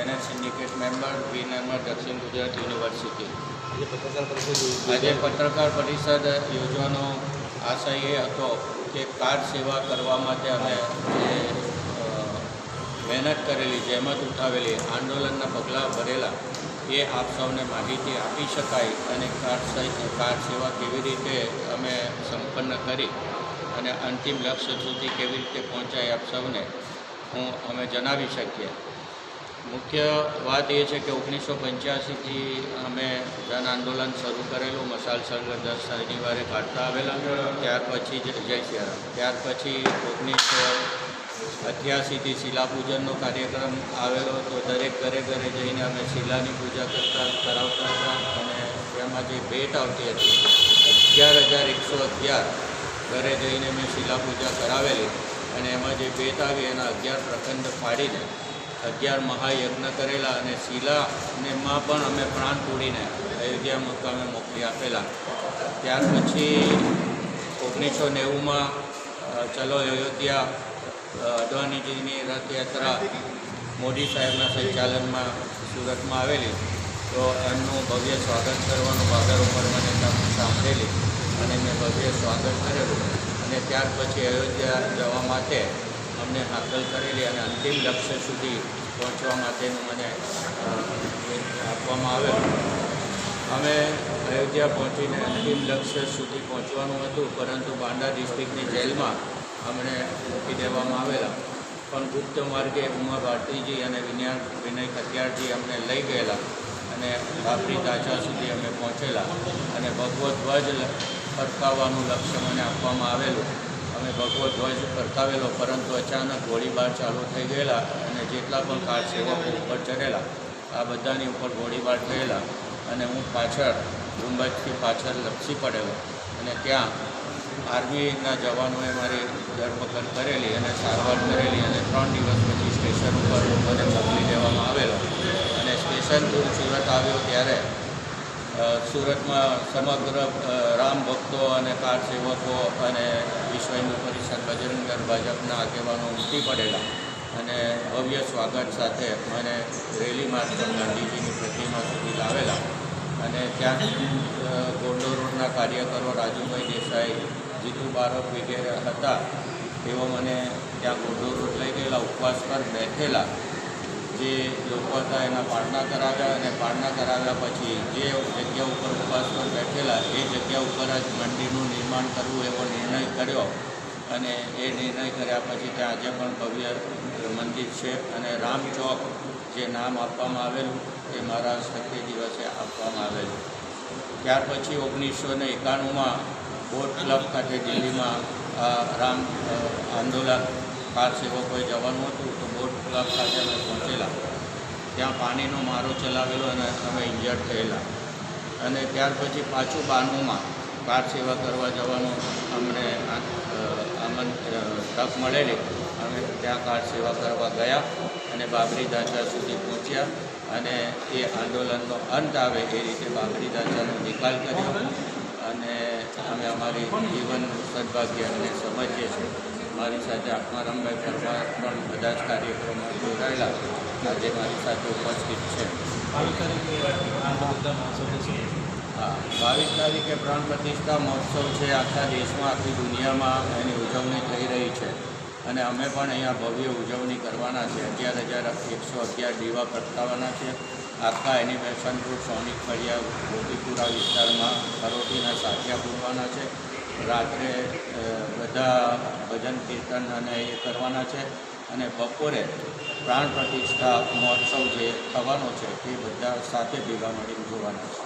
Senate syndicate member વિનમ્ર દક્ષિણ Gujarat university. આજે પત્રકાર પરિષદ યોજવાનો આશય એ હતો કે કાર સેવા કરવા માટે અમે જે મહેનત કરેલી, જહેમત ઉઠાવેલી, આંદોલનના પગલાં ભરેલા એ આપ સૌને માહિતી આપી શકાય અને કાર સેવા કેવી રીતે અમે સંપન્ન કરી અને અંતિમ લક્ષ્ય સુધી કેવી રીતે પહોંચાય આપ સૌને અમે જણાવી શકીએ. મુખ્ય વાત એ છે કે 1985થી અમે જન આંદોલન શરૂ કરેલું. મશાલ સરઘસ દર શનિવારે કાઢતા આવેલા. ત્યાર પછી જય સિયારામ. ત્યાર પછી 1988થી શિલાપૂજનનો કાર્યક્રમ આવેલો. તો દરેક ઘરે ઘરે જઈને અમે શિલાની પૂજા કરાવતા હતા અને એમાં જે ભેટ આવતી હતી 11,111 ઘરે જઈને મેં શિલા પૂજા કરાવેલી અને એમાં જે ભેટ આવી એના 11 પ્રખંડ ફાડીને 11 મહાયજ્ઞ કરેલા અને શિલામાં પણ અમે પ્રાણ તોડીને અયોધ્યા મુકામે મોકલી આપેલા. ત્યાર પછી 1990માં ચલો અયોધ્યા અડવાણીજીની રથયાત્રા મોદી સાહેબના સંચાલનમાં સુરતમાં આવેલી. તો એમનું ભવ્ય સ્વાગત કરવાનું ભાદર ઉપર મને સાંભળેલી અને મેં ભવ્ય સ્વાગત કરેલું અને ત્યાર પછી અયોધ્યા જવા માટે અમને હાકલ કરેલી અને અંતિમ લક્ષ્ય સુધી પહોંચવા માટેનું મને આપવામાં આવેલું. અમે અયોધ્યા પહોંચીને અંતિમ લક્ષ્ય સુધી પહોંચવાનું હતું, પરંતુ બાંડા ડિસ્ટ્રિક્ટની જેલમાં અમને મૂકી દેવામાં આવેલા. પણ ગુપ્ત માર્ગે ઉમા ભારતીજી અને વિનય કટિયારજી અમને લઈ ગયેલા અને બાબરી ઢાંચા સુધી અમે પહોંચેલા અને ભગવો ધ્વજ ફરકાવવાનું લક્ષ્ય મને આપવામાં આવેલું. અમે ભગવો ધ્વજ ફરકાવેલો, પરંતુ અચાનક ગોળીબાર ચાલુ થઈ ગયેલા અને જેટલા પણ કાર સેવકો ઉપર ચડેલા આ બધાની ઉપર ગોળીબાર થયેલા અને હું પાછળ ગુંબજથી પાછળ લપસી પડેલો અને ત્યાં આર્મીના જવાનોએ મારી ધરપકડ કરેલી અને સારવાર કરેલી અને 3 દિવસ પછી સ્ટેશન ઉપર મને મોકલી દેવામાં આવેલો અને સ્ટેશન સુરત આવ્યો ત્યારે સુરતમાં સમગ્ર રામ ભક્તો અને કાર સેવકો અને વિશ્વ હિન્દુ પરિષદ, બજરંગ દળ, ભાજપના આગેવાનો ઉમટી પડેલા અને ભવ્ય સ્વાગત સાથે મને રેલી માર્ગ પર ગાંધીજીની પ્રતિમા સુધી લાવેલા અને ત્યાં ગોંડલ રોડના કાર્યકરો રાજુભાઈ દેસાઈ, જીતુ બારોટ વગેરે હતા. તેઓ મને ત્યાં ગોંડલ રોડ લઈ ગયેલા. ઉપવાસ પર બેઠેલા જે લોકો હતા એના પારણા કરાવ્યા અને પારણા કરાવ્યા પછી જે જગ્યા ઉપર ઉપવાસ પર બેઠેલા એ જગ્યા ઉપર જ મંદિરનું નિર્માણ કરવું એવો નિર્ણય કર્યો અને એ નિર્ણય કર્યા પછી ત્યાં આજે પણ ભવ્ય મંદિર છે અને રામ ચોક જે નામ આપવામાં આવેલું એ મારા હસ્તે દિવસે આપવામાં આવેલું. ત્યાર પછી 1991માં બોટ ક્લબ ખાતે દિલ્હીમાં રામ આંદોલન કાર સેવકોએ જવાનું હતું. તો બોટ ક્લબ ખાતે અમે પહોંચેલા. ત્યાં પાણીનો મારો ચલાવેલો અને અમે ઇન્જર્ડ થયેલા અને ત્યાર પછી પાછું 92માં કાર સેવા કરવા જવાનું અમને તક મળેલી. અમે ત્યાં કાર સેવા કરવા ગયા અને બાબરી ઢાંચા સુધી પહોંચ્યા અને એ આંદોલનનો અંત આવે એ રીતે બાબરી ઢાંચાનો નિકાલ કર્યો અને અમે અમારી જીવન સદભાગ્ય અને સમજીએ છીએ. મારી સાથે આત્મારામભાઈ પરમાર પણ બધા જ કાર્યક્રમમાં જોડાયેલા આજે મારી સાથે ઉપસ્થિત છે. 22 તારીખે પ્રાણ પ્રતિષ્ઠા મહોત્સવ છે. આખા દેશમાં, આખી દુનિયામાં એની ઉજવણી થઈ રહી છે અને અમે પણ અહીંયા ભવ્ય ઉજવણી કરવાના છે. 11,111 દીવા પ્રગટાવવાના છે. આખા એનિમેશન રૂટ સોનિક ફળિયા ગોપીપુરા વિસ્તારમાં કરોટીના સાઠિયા પૂરવાના છે. રાત્રે બધા ભજન કીર્તન અને એ કરવાના છે અને બપોરે પ્રાણ પ્રતિષ્ઠા મહોત્સવ જે થવાનો છે તે બધા સાથે ભેગા મળીને જોવાના છે.